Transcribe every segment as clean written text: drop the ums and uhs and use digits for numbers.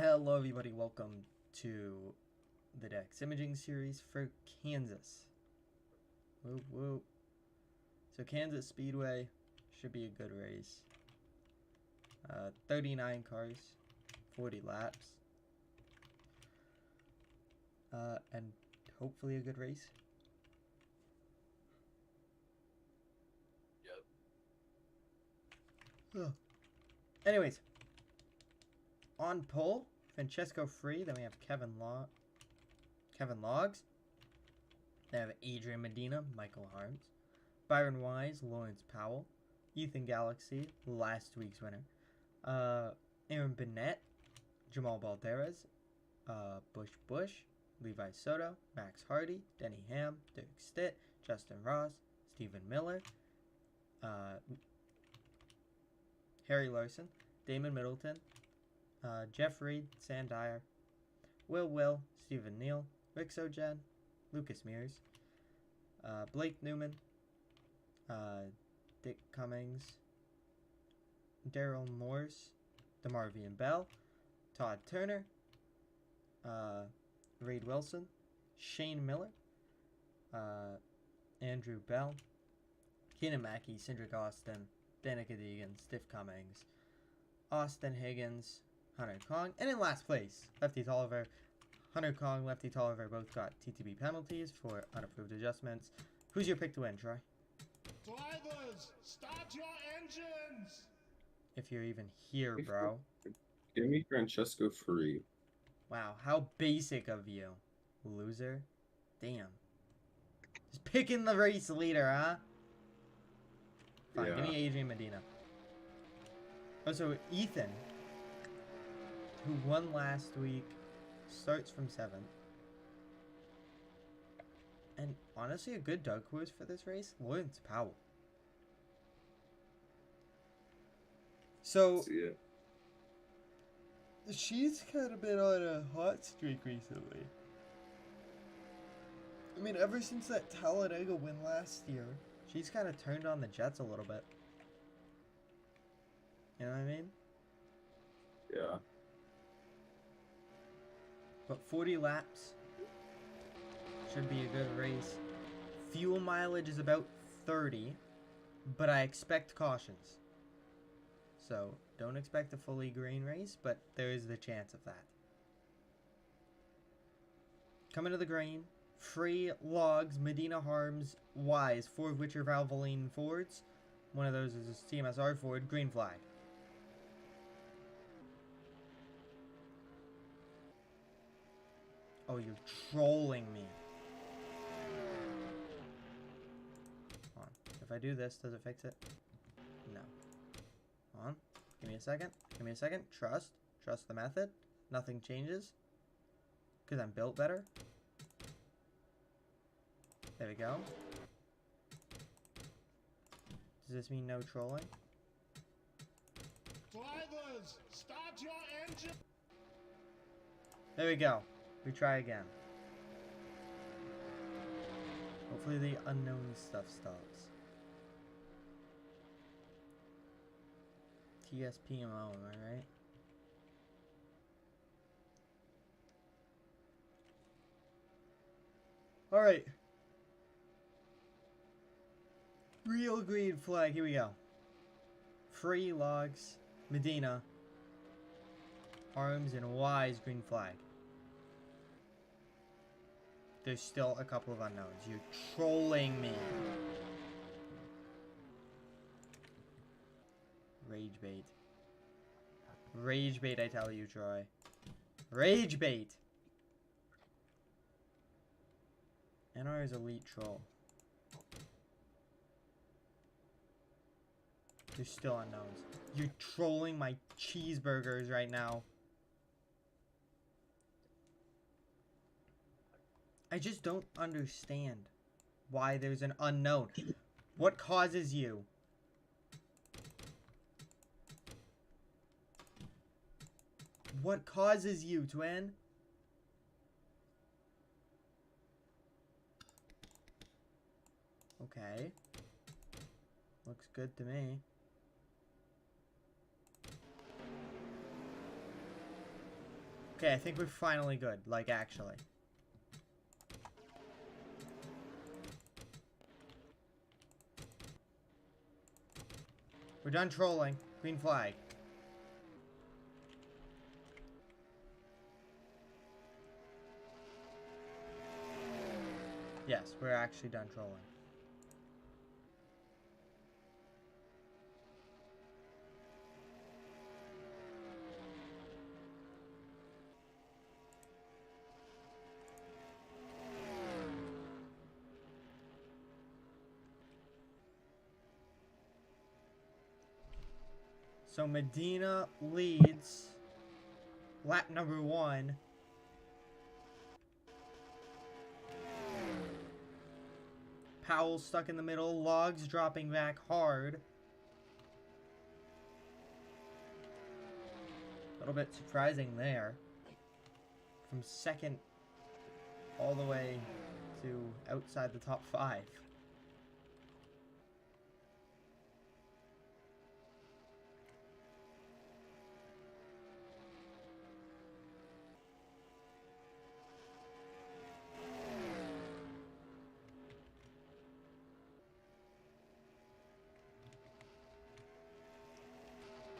Hello everybody, welcome to the Dex Imaging Series for Kansas. Whoop whoop. So Kansas Speedway should be a good race. 39 cars, 40 laps. And hopefully a good race. Yep. Anyways. On pole, Francesco Free. Then we have Kevin Logs. Then we have Adrian Medina, Michael Harms, Byron Wise, Lawrence Powell, Ethan Galaxy, last week's winner, Aaron Bennett, Jamal Balderas, Bush, Levi Soto, Max Hardy, Denny Ham, Derek Stitt, Justin Ross, Stephen Miller, Harry Larson, Damon Middleton, Jeff Reed, Sam Dyer, Will, Stephen Neal, Rick Sojen, Lucas Mears, Blake Newman, Dick Cummings, Daryl Morse, DeMarvian Bell, Todd Turner, Reed Wilson, Shane Miller, Andrew Bell, Keenan Mackey, Cindric Austin, Danica Deegan, Stiff Cummings, Austin Higgins, Hunter Kong, and in last place, Lefty Tolliver. Hunter Kong, Lefty Tolliver both got TTB penalties for unapproved adjustments. Who's your pick to win, Troy? Drivers, start your engines! If you're even here, bro. Give me Francesco Free. Wow, how basic of you, loser. Damn. Just picking the race leader, huh? Fine, Yeah. give me Adrian Medina. Oh, so Ethan, who won last week, starts from 7th. And honestly, a good dark horse for this race, Lawrence Powell. So, she's kind of been on a hot streak recently. I mean, ever since that Talladega win last year, she's kind of turned on the Jets a little bit. You know what I mean? Yeah. But 40 laps should be a good race. Fuel mileage is about 30, but I expect cautions. So, don't expect a fully green race, but there is the chance of that. Coming to the green, Free, Logs, Medina, Harms, Wise, 4 of which are Valvoline Fords. One of those is a CMSR Ford, green flag. Oh, you're trolling me. Hold on. If I do this, does it fix it? No. Hold on. Give me a second. Give me a second. Trust. Trust the method. Nothing changes. Because I'm built better. There we go. Does this mean no trolling? Drivers, start your engine! There we go. We try again. Hopefully the unknown stuff stops. TSPMO, am I right? Alright. Real green flag, here we go. Free, Logs, Medina, Arms, and Wise, green flag. There's still a couple of unknowns. You're trolling me. Rage bait. Rage bait, I tell you, Troy. Rage bait. NR is elite troll. There's still unknowns. You're trolling my cheeseburgers right now. I just don't understand why there's an unknown. What causes you? What causes you, twin? Okay. Looks good to me. Okay, I think we're finally good. Like, actually. We're done trolling. Green flag. Yes, we're actually done trolling. So Medina leads lap number 1. Powell stuck in the middle, Logs dropping back hard. A little bit surprising there. From second all the way to outside the top 5.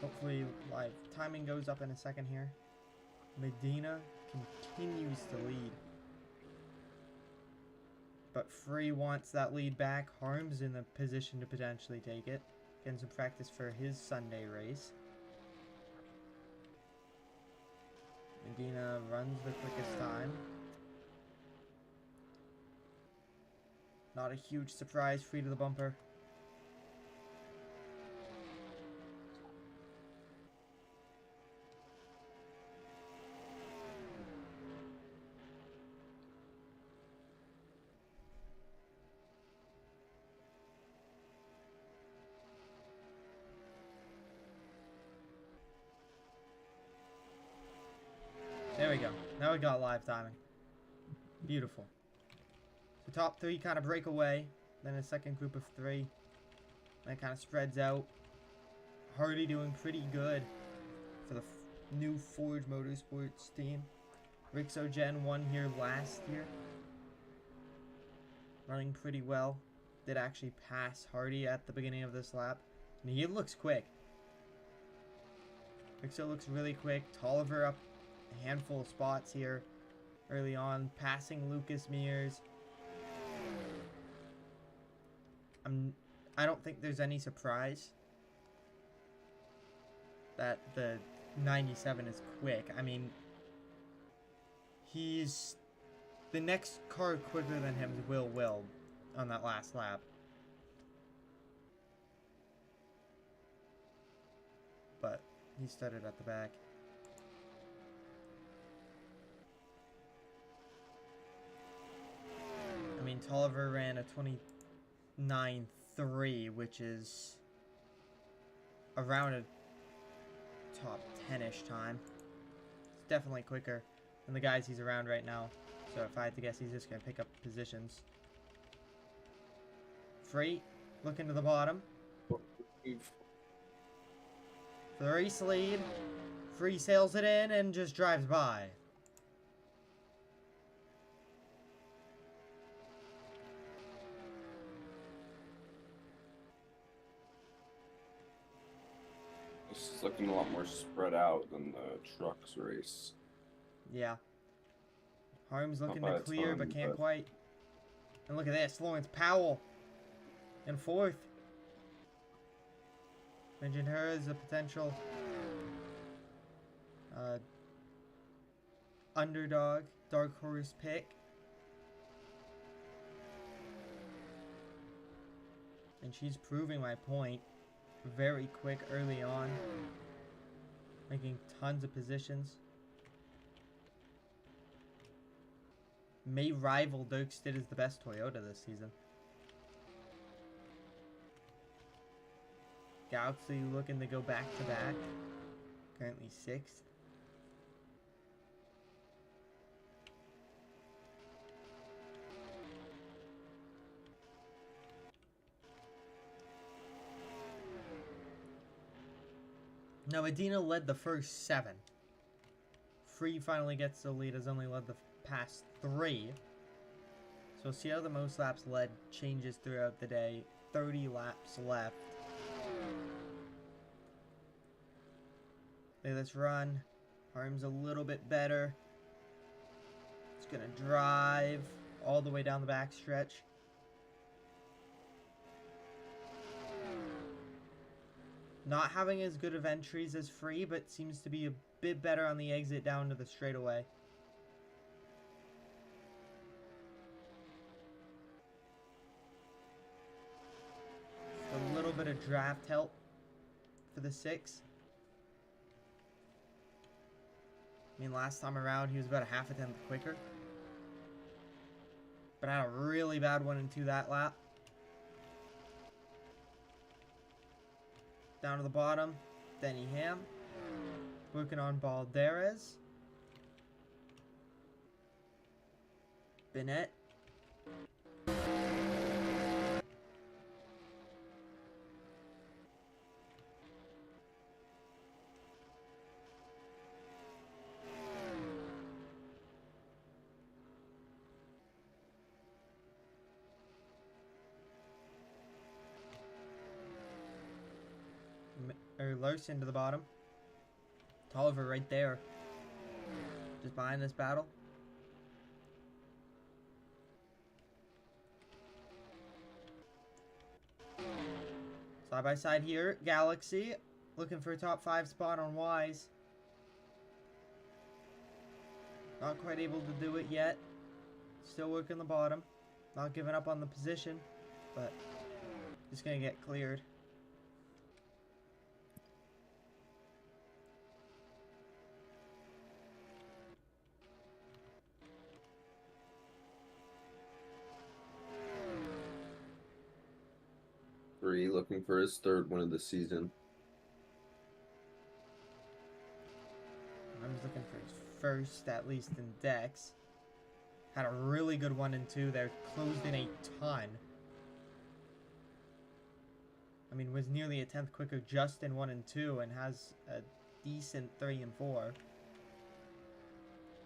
Hopefully live timing goes up in a second here. Medina continues to lead. But Free wants that lead back. Harm's in the position to potentially take it. Getting some practice for his Sunday race. Medina runs the quickest time. Not a huge surprise. Free to the bumper. There we go. Now we got live timing. Beautiful. The top 3 kind of break away. Then a second group of 3. And it kind of spreads out. Hardy doing pretty good for the new Forge Motorsports team. Rixo Gen won here last year. Running pretty well. Did actually pass Hardy at the beginning of this lap. And he looks quick. Rixo looks really quick. Tolliver up a handful of spots here early on. Passing Lucas Mears. I don't think there's any surprise that the 97 is quick. I mean, he's the next car quicker than him is Will on that last lap. But he started at the back. I mean, Tolliver ran a 29.3, which is around a top 10-ish time. It's definitely quicker than the guys he's around right now. So if I had to guess, he's just going to pick up positions. Free, looking to the bottom. For the race lead. Free sails it in and just drives by. This is looking a lot more spread out than the trucks race. Yeah. Harm's looking to clear, but can't quite. And look at this, Lawrence Powell in 4th. Mentioned her as a potential underdog, dark horse pick. And she's proving my point. Very quick early on. Making tons of positions. May rival Dirkstead as the best Toyota this season. Galaxy looking to go back to back. Currently 6th. Now Medina led the first 7. Free finally gets the lead, has only led the past 3. So we'll see how the most laps led changes throughout the day. 30 laps left. Look at this run. Harm's a little bit better. It's going to drive all the way down the back stretch. Not having as good of entries as Free, but seems to be a bit better on the exit down to the straightaway. A little bit of draft help for the 6. I mean, last time around, he was about a half a tenth quicker. But I had a really bad 1 and 2 that lap. Down to the bottom, Denny Ham. Working on Balderas. Bennett. Larson to the bottom. Tolliver right there. Just behind this battle. Side by side here. Galaxy looking for a top 5 spot on Wise. Not quite able to do it yet. Still working the bottom. Not giving up on the position. But just going to get cleared. Free looking for his 3rd win of the season. I'm just looking for his first, at least in Dex. Had a really good 1 and 2 there. Closed in a ton. I mean, was nearly a tenth quicker just in 1 and 2 and has a decent 3 and 4.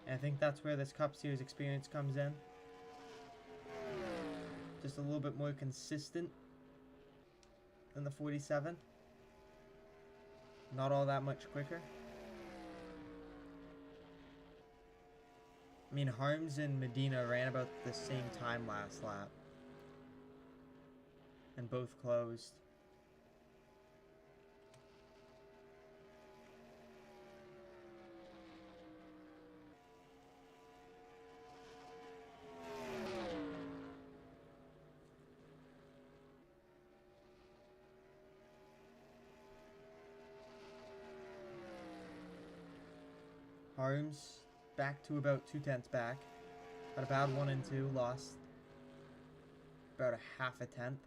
And I think that's where this Cup Series experience comes in. Just a little bit more consistent than the 47. Not all that much quicker. I mean, Harms and Medina ran about the same time last lap. And both closed. Harms back to about 2/10 back. Had a bad 1 and 2, lost about a half a tenth.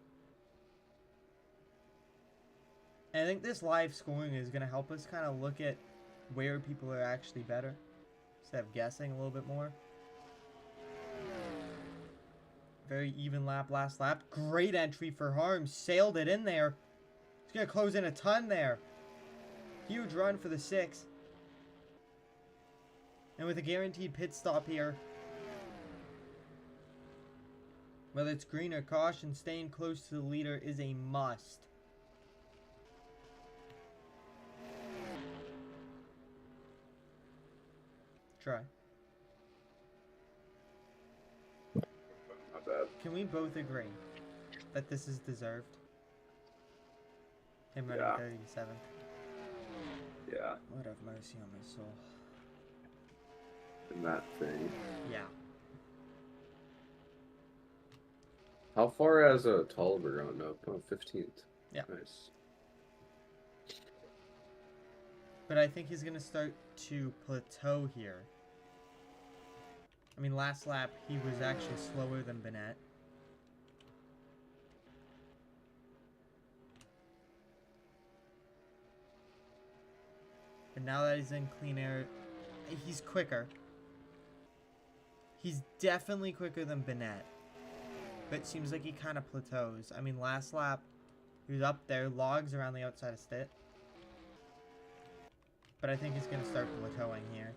And I think this live scoring is going to help us kind of look at where people are actually better instead of guessing a little bit more. Very even lap last lap. Great entry for Harms. Sailed it in there. He's going to close in a ton there. Huge run for the 6. And with a guaranteed pit stop here, whether it's green or caution, staying close to the leader is a must. Try. Not bad. Can we both agree that this is deserved? Him running Yeah. 37th. Yeah, Lord have mercy on my soul. in that thing. Yeah. How far has a Tolliver gone up? Oh, 15th. Yeah. Nice. But I think he's going to start to plateau here. I mean, last lap, he was actually slower than Bennett. But now that he's in clean air, he's quicker. He's definitely quicker than Bennett. But it seems like he kind of plateaus. I mean, last lap, he was up there, logs around the outside of Stitt. But I think he's going to start plateauing here.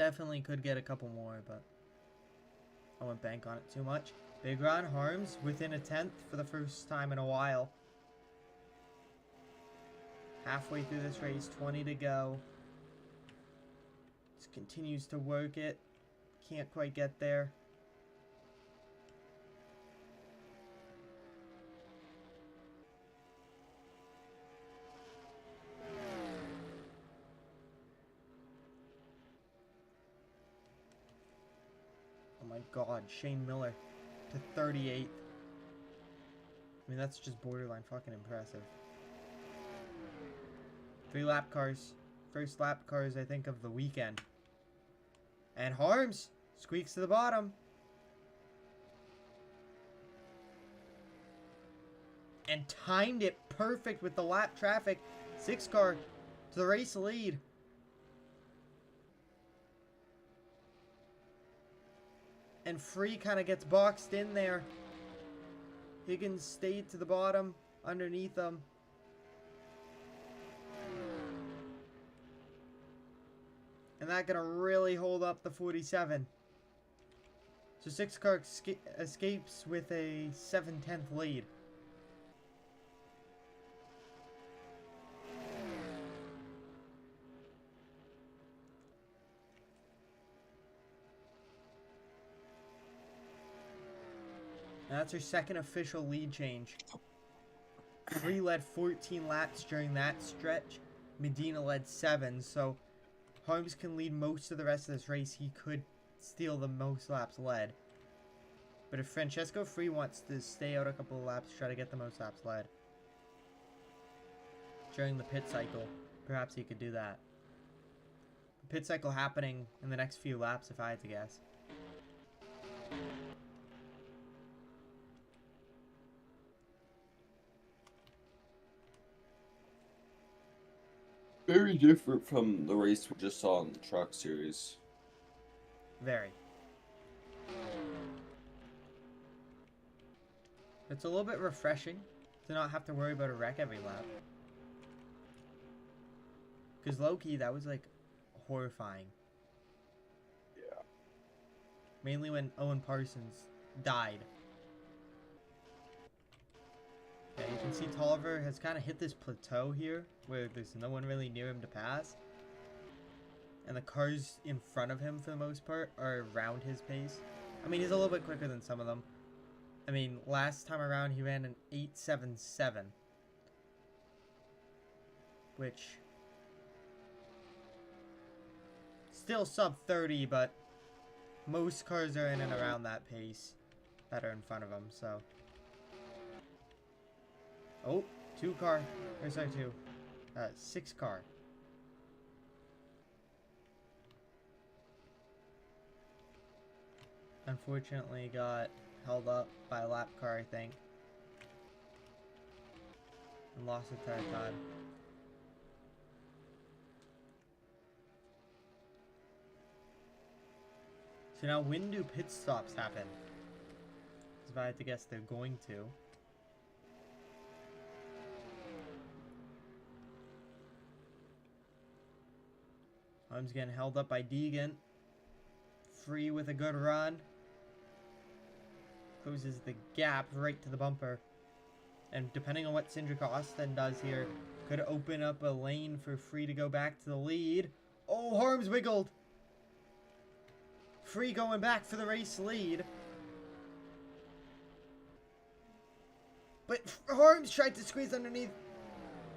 definitely could get a couple more, but I wouldn't bank on it too much. Big Ron Harms within a 10th for the first time in a while. Halfway through this race, 20 to go. Just continues to work it. Can't quite get there. Oh my god, Shane Miller to 38th. I mean, that's just borderline fucking impressive. 3 lap cars. First lap cars, I think, of the weekend. And Harms squeaks to the bottom. And timed it perfect with the lap traffic. 6 car to the race lead. And Free kind of gets boxed in there. Higgins stayed to the bottom underneath them. And that gonna really hold up the 47. So 6 car escapes with a 7/10 lead. And that's her second official lead change. Free led 14 laps during that stretch. Medina led 7, so Harms can lead most of the rest of this race. He could steal the most laps led. But if Francesco Free wants to stay out a couple of laps, try to get the most laps led during the pit cycle, perhaps he could do that. The pit cycle happening in the next few laps, if I had to guess. Very different from the race we just saw in the Truck Series. Very. It's a little bit refreshing to not have to worry about a wreck every lap. Because low-key, that was like horrifying. Yeah. Mainly when Owen Parsons died. Yeah, you can see Tolliver has kind of hit this plateau here, where there's no one really near him to pass. And the cars in front of him, for the most part, are around his pace. I mean, he's a little bit quicker than some of them. I mean, last time around, he ran an 8.77. Which... still sub 30, but most cars are in and around that pace that are in front of him, so... Oh, 2 car. Or sorry, 6 car. Unfortunately got held up by a lap car, I think. And lost a tire time. So now when do pit stops happen? If I had to guess, they're going to. Arm's getting held up by Deegan. Free with a good run. Closes the gap right to the bumper. And depending on what Cindric Austin does here, could open up a lane for Free to go back to the lead. Oh, Harms wiggled. Free going back for the race lead. But Harms tried to squeeze underneath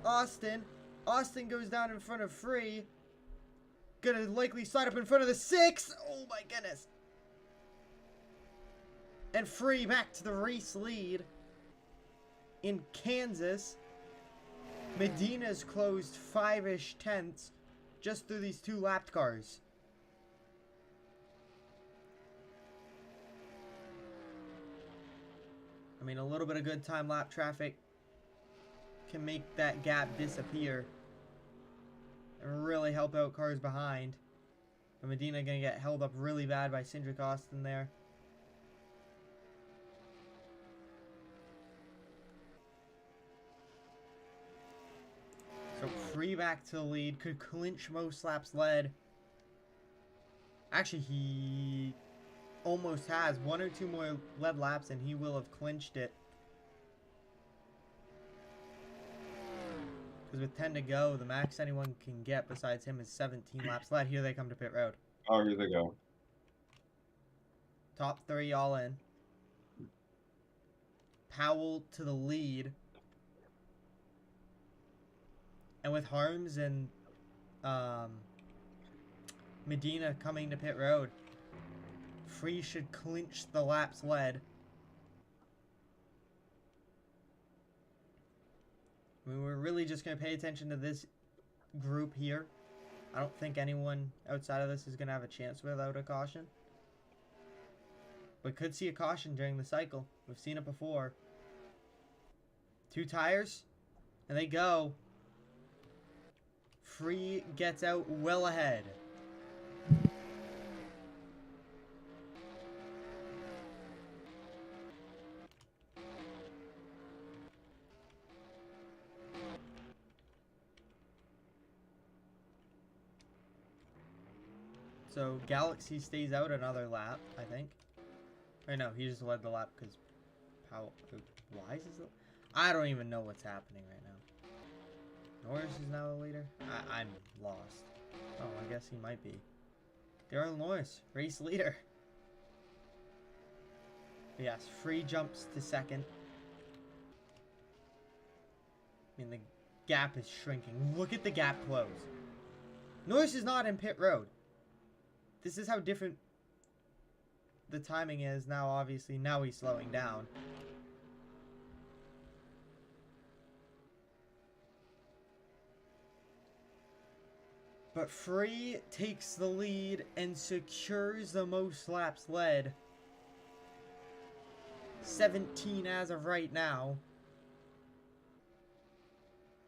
Austin. Austin goes down in front of Free. Gonna likely slide up in front of the 6. Oh my goodness. And Free back to the race lead. In Kansas, Medina's closed 5-ish tenths just through these 2 lapped cars. I mean, a little bit of good time lap traffic can make that gap disappear and really help out cars behind. But Medina gonna get held up really bad by Cindric Austin there. So Free back to the lead, could clinch most laps led. Actually, he almost has 1 or 2 more lead laps, and he will have clinched it. Because with 10 to go, the max anyone can get besides him is 17 laps led. Here they come to pit road. Oh, here they go. Top 3 all in. Powell to the lead. And with Harms and Medina coming to pit road, Free should clinch the laps led. I mean, we're really just going to pay attention to this group here. I don't think anyone outside of this is going to have a chance without a caution. But could see a caution during the cycle. We've seen it before. 2 tires, and they go. Free gets out well ahead. So Galaxy stays out another lap, I think. Or no, he just led the lap because Powell. Why is this? I don't even know what's happening right now. Norris is now the leader. I'm lost. Oh, I guess he might be. Darren Norris, race leader. But yes, Free jumps to second. I mean, the gap is shrinking. Look at the gap close. Norris is not in pit road. This is how different the timing is now. Obviously, now he's slowing down. But Free takes the lead and secures the most laps led. 17 as of right now.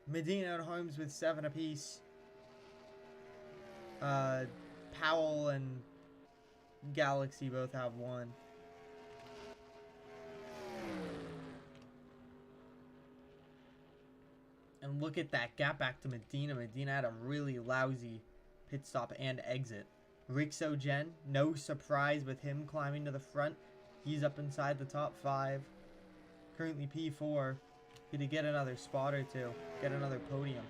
Medina and Holmes with 7 apiece. Powell and Galaxy both have 1. And look at that gap back to Medina. Medina had a really lousy pit stop and exit. Rixo Gen, no surprise with him climbing to the front. He's up inside the top 5. Currently P4. Could he get another spot or 2? Get another podium.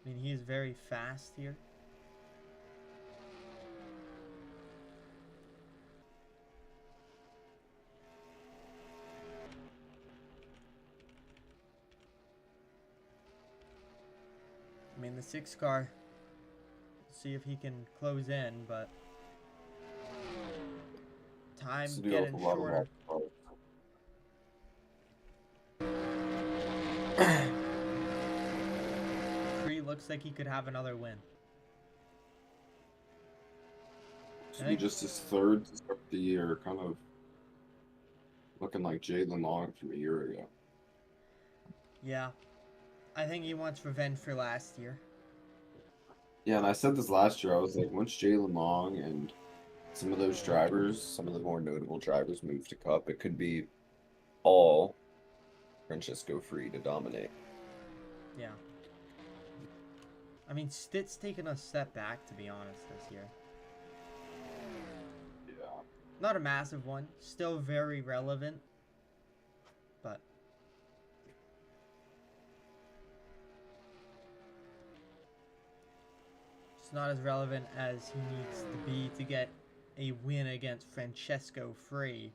I mean, he is very fast here. I mean, the 6 car, see if he can close in, but time getting shorter. Free looks like he could have another win. Should be just his 3rd to start the year, kind of looking like Jalen Long from a year ago. Yeah. I think he wants revenge for last year. Yeah, and I said this last year. I was like, once Jalen Long and some of those drivers, some of the more notable drivers move to Cup, it could be all Francesco Free to dominate. Yeah. I mean, Stitt's taken a step back, to be honest, this year. Yeah. Not a massive one. Still very relevant. But it's not as relevant as he needs to be to get a win against Francesco Free.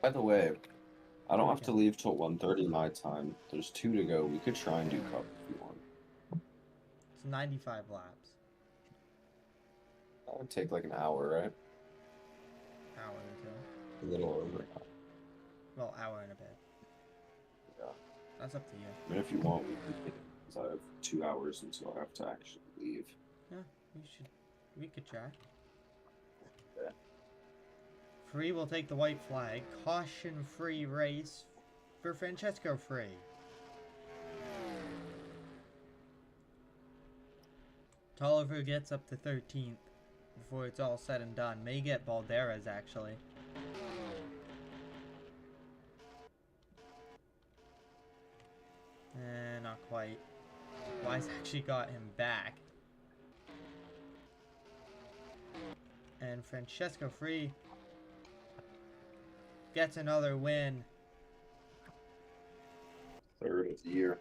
By the way, I don't have to leave till 1:30 my time. There's 2 to go. We could try and do Cup if you want. It's 95 laps. That would take like an hour, right? Hour or 2. A little over. Well, hour and a bit. Yeah. That's up to you. I mean, if you want, we could. Because I have 2 hours until I have to actually leave. Yeah, we could try. Yeah. Free will take the white flag. Caution-free race for Francesco Free. Tolliver gets up to 13th before it's all said and done. May get Balderas, actually. Not quite. Wise actually got him back. And Francesco Free gets another win. Third of the year.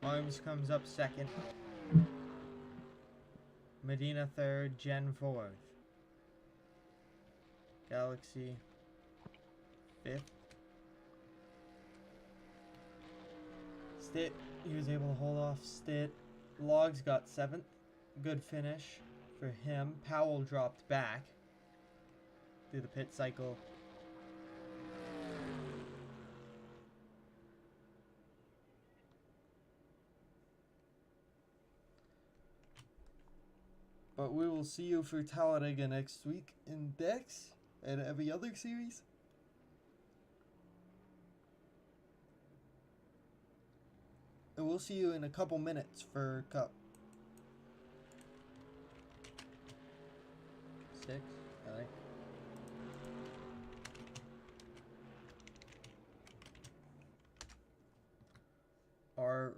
Arms comes up second. Medina third, Jen fourth. Galaxy fifth. Stitt, he was able to hold off Stitt. Logs got seventh. Good finish for him. Powell dropped back through the pit cycle. But we will see you for Talladega next week in Dex and every other series. And we'll see you in a couple minutes for Cup. 6, I think. Our